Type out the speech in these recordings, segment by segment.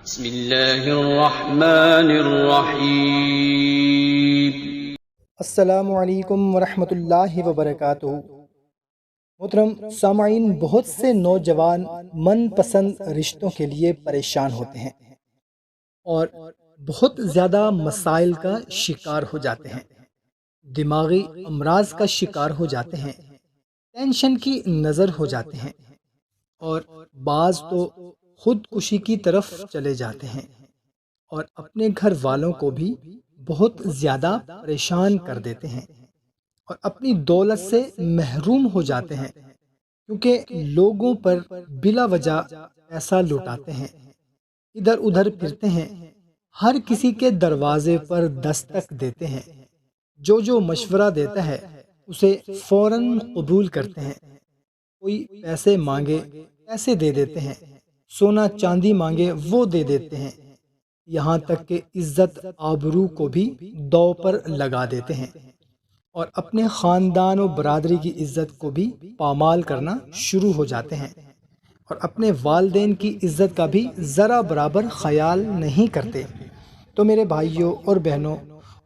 بسم اللہ الرحمن الرحیم۔ السلام علیکم ورحمۃ اللہ وبرکاتہ۔ محترم سامعین، بہت سے نوجوان من پسند رشتوں کے لیے پریشان ہوتے ہیں اور بہت زیادہ مسائل کا شکار ہو جاتے ہیں، دماغی امراض کا شکار ہو جاتے ہیں، ٹینشن کی نظر ہو جاتے ہیں اور بعض تو خودکشی کی طرف چلے جاتے ہیں اور اپنے گھر والوں کو بھی بہت زیادہ پریشان کر دیتے ہیں اور اپنی دولت سے محروم ہو جاتے ہیں، کیونکہ لوگوں پر بلا وجہ پیسہ لوٹاتے ہیں، ادھر ادھر پھرتے ہیں، ہر کسی کے دروازے پر دستک دیتے ہیں، جو مشورہ دیتا ہے اسے فوراً قبول کرتے ہیں، کوئی پیسے مانگے پیسے دے دیتے ہیں، سونا چاندی مانگے وہ دے دیتے ہیں، یہاں تک کہ عزت آبرو کو بھی دو پر لگا دیتے ہیں اور اپنے خاندان و برادری کی عزت کو بھی پامال کرنا شروع ہو جاتے ہیں اور اپنے والدین کی عزت کا بھی ذرا برابر خیال نہیں کرتے۔ تو میرے بھائیوں اور بہنوں،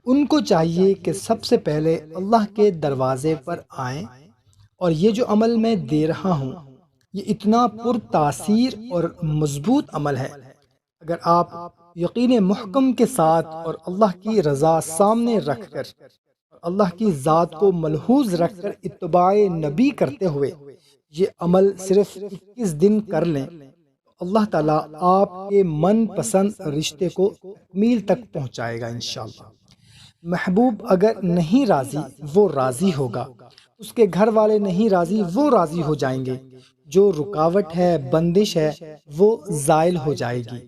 ان کو چاہیے کہ سب سے پہلے اللہ کے دروازے پر آئیں، اور یہ جو عمل میں دے رہا ہوں یہ اتنا پر تاثیر اور مضبوط عمل ہے، اگر آپ یقین محکم کے ساتھ اور اللہ کی رضا سامنے رکھ کر اور اللہ کی ذات کو ملحوظ رکھ کر اتباع نبی کرتے ہوئے یہ عمل صرف 21 دن کر لیں، تو اللہ تعالیٰ آپ کے من پسند رشتے کو تکمیل تک پہنچائے گا انشاءاللہ۔ محبوب اگر نہیں راضی وہ راضی ہوگا، اس کے گھر والے نہیں راضی وہ راضی ہو جائیں گے، جو رکاوٹ ہے، بندش ہے، وہ زائل ہو جائے گی،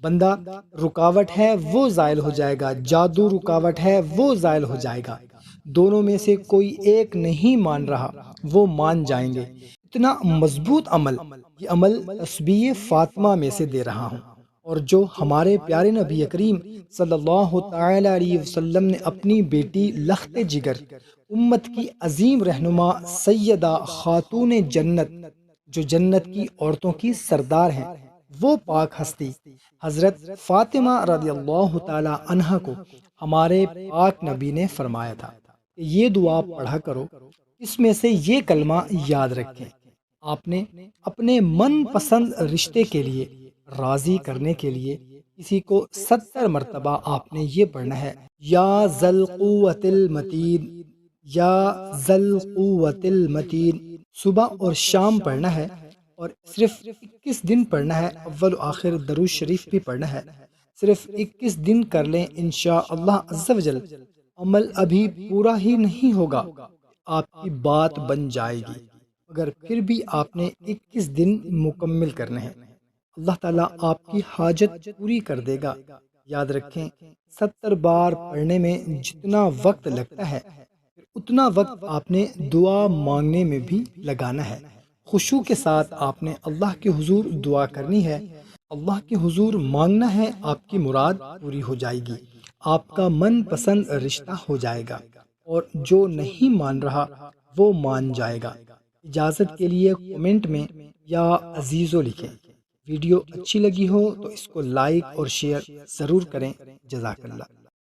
بندہ رکاوٹ ہے وہ زائل ہو جائے گا، جادو رکاوٹ ہے وہ زائل ہو جائے گا، دونوں میں سے کوئی ایک نہیں مان رہا وہ مان جائیں گے۔ اتنا مضبوط عمل، یہ عمل تسبیح فاطمہ میں سے دے رہا ہوں، اور جو ہمارے پیارے نبی کریم صلی اللہ تعالی علیہ وسلم نے اپنی بیٹی لخت جگر، امت کی عظیم رہنما، سیدہ خاتون جنت، جو جنت کی عورتوں کی سردار ہیں، وہ پاک ہستی حضرت فاطمہ رضی اللہ تعالی عنہا کو ہمارے پاک نبی نے فرمایا تھا کہ یہ دعا پڑھا کرو، اس میں سے یہ کلمہ یاد رکھیں۔ آپ نے اپنے من پسند رشتے کے لیے راضی کرنے کے لیے کسی کو 70 مرتبہ آپ نے یہ پڑھنا ہے، یا ذل قوت المتین، یا ذل قوت المتین، صبح اور شام پڑھنا ہے، اور صرف 21 دن پڑھنا ہے، اول و آخر درود شریف بھی پڑھنا ہے، صرف 21 دن کر لیں انشاءاللہ عز و جل۔ عمل ابھی پورا ہی نہیں ہوگا، آپ کی بات بن جائے گی، اگر پھر بھی آپ نے 21 دن مکمل کرنے ہیں، اللہ تعالیٰ آپ کی حاجت پوری کر دے گا۔ یاد رکھیں، 70 بار پڑھنے میں جتنا وقت لگتا ہے اتنا وقت آپ نے دعا مانگنے میں بھی لگانا ہے۔ خشوع کے ساتھ آپ نے اللہ کے حضور دعا کرنی ہے، اللہ کے حضور مانگنا ہے، آپ کی مراد پوری ہو جائے گی، آپ کا من پسند رشتہ ہو جائے گا، اور جو نہیں مان رہا وہ مان جائے گا۔ اجازت کے لیے کومنٹ میں یا عزیزو لکھیں۔ ویڈیو اچھی لگی ہو تو اس کو لائک اور شیئر ضرور کریں۔ جزاک اللہ۔